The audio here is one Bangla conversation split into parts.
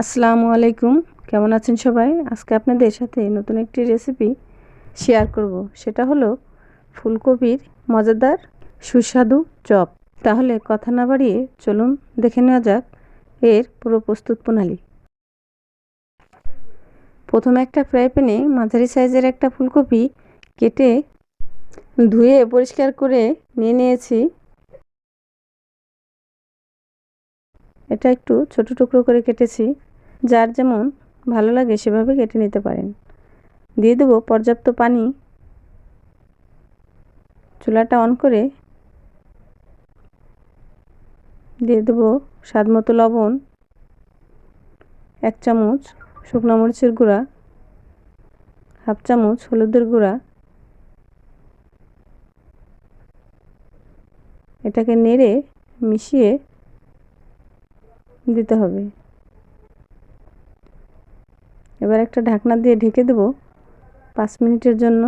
আসসালামু আলাইকুম, কেমন আছেন সবাই? আজকে আপনাদের সাথে নতুন একটি রেসিপি শেয়ার করব। সেটা হলো ফুলকপির মজাদার সুস্বাদু চপ। তাহলে কথা না বাড়িয়ে চলুন দেখে নেওয়া যাক এর পুরো প্রস্তুত প্রণালী। প্রথমে একটা ফ্রাই প্যানে মাঝারি সাইজের একটা ফুলকপি কেটে ধুয়ে পরিষ্কার করে নিয়ে নিয়েছি। এটা একটু ছোট টুকরো করে কেটেছি, যার যেমন ভালো লাগে সেভাবে কেটে নিতে পারেন। দিয়ে দেব পর্যাপ্ত পানি। চুলাটা অন করে দিয়ে দেব স্বাদ মতো লবণ, 1 চামচ শুকনো মরিচের গুঁড়া, হাফ চামচ হলুদের গুঁড়া। এটাকে নেড়ে মিশিয়ে দিতে হবে। এবার একটা ঢাকনা দিয়ে ঢেকে দেব 5 মিনিটের জন্য।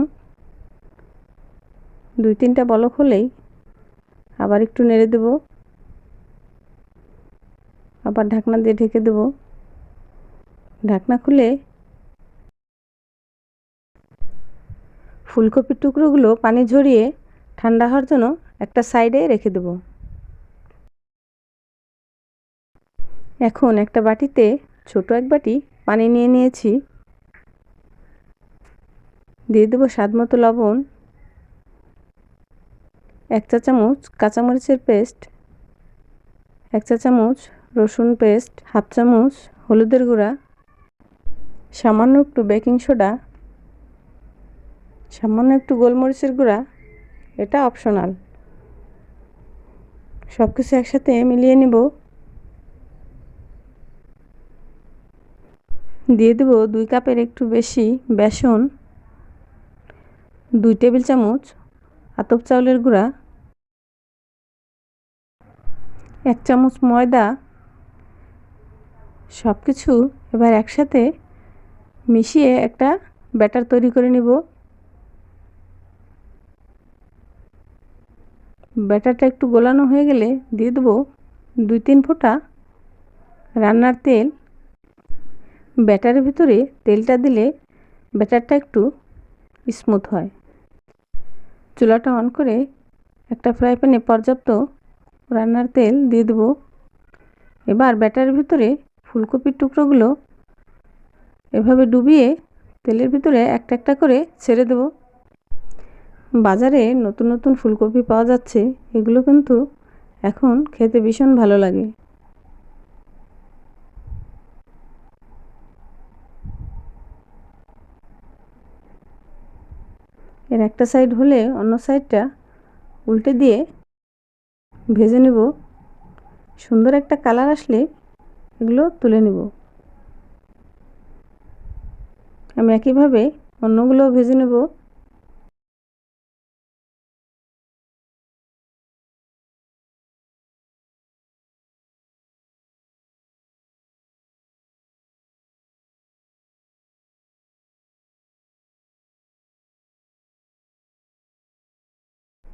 2-3টা বলক হলেই আবার একটু নেড়ে দেব, আবার ঢাকনা দিয়ে ঢেকে দেব। ঢাকনা খুলে ফুলকপির টুকরোগুলো পানি ঝরিয়ে ঠান্ডা হওয়ার জন্য একটা সাইডে রেখে দেব। এখন একটা বাটিতে ছোট এক বাটি পানি নিয়ে নিয়েছি। দিয়ে দেব স্বাদ মতো লবণ, 1 চা চামচ কাঁচামরিচের পেস্ট, 1 চা চামচ রসুন পেস্ট, হাফ চামচ হলুদের গুঁড়া, সামান্য একটু বেকিং সোডা, সামান্য একটু গোলমরিচের গুঁড়া। এটা অপশনাল। সব কিছু একসাথে মিলিয়ে নেব। দিয়ে দেব 2 কাপের একটু বেশি বেসন, 2 টেবিল চামচ আতপ চাউলের গুঁড়া, 1 চামচ ময়দা। সব কিছু এবার একসাথে মিশিয়ে একটা ব্যাটার তৈরি করে নেব। ব্যাটারটা একটু গোলানো হয়ে গেলে দিয়ে দেব 2-3 ফোঁটা রান্নার তেল। ব্যাটারের ভিতরে তেলটা দিলে ব্যাটারটা একটু স্মুথ হয়। চুলাটা অন করে একটা ফ্রাই প্যানে পর্যাপ্ত রান্নার তেল দিয়ে দেব। এবার ব্যাটারের ভিতরে ফুলকপির টুকরোগুলো এভাবে ডুবিয়ে তেলের ভিতরে একটা একটা করে ছেড়ে দেব। বাজারে নতুন নতুন ফুলকপি পাওয়া যাচ্ছে, এগুলো কিন্তু এখন খেতে ভীষণ ভালো লাগে। এর একটা সাইড হলে অন্য সাইডটা উল্টে দিয়ে ভেজে নেব। সুন্দর একটা কালার আসলে এগুলো তুলে নেব। আমি একইভাবে অন্যগুলো ভেজে নেব।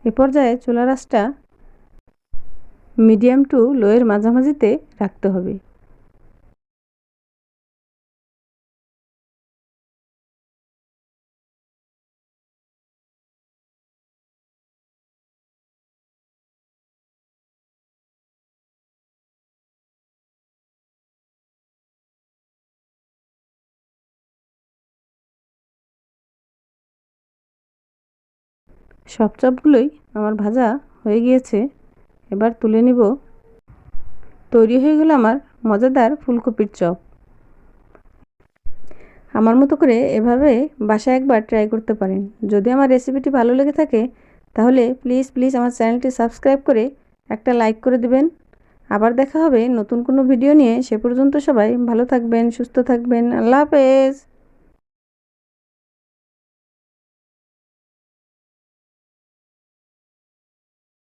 এ পর্যায়ে চুলার আঁচটা মিডিয়াম টু লোয়ের মাঝামাঝিতে রাখতে হবে। সব চপগুলোই আমার ভাজা হয়ে গিয়েছে। এবার তুলে নিব। তৈরি হয়ে গেল আমার মজাদার ফুলকপির চপ। আমার মতো করে এভাবে বাসায় একবার ট্রাই করতে পারেন। যদি আমার রেসিপিটি ভালো লেগে থাকে তাহলে প্লিজ প্লিজ আমার চ্যানেলটি সাবস্ক্রাইব করে একটা লাইক করে দিবেন। আবার দেখা হবে নতুন কোনো ভিডিও নিয়ে। সে পর্যন্ত সবাই ভালো থাকবেন, সুস্থ থাকবেন। আল্লাহ হাফেজ।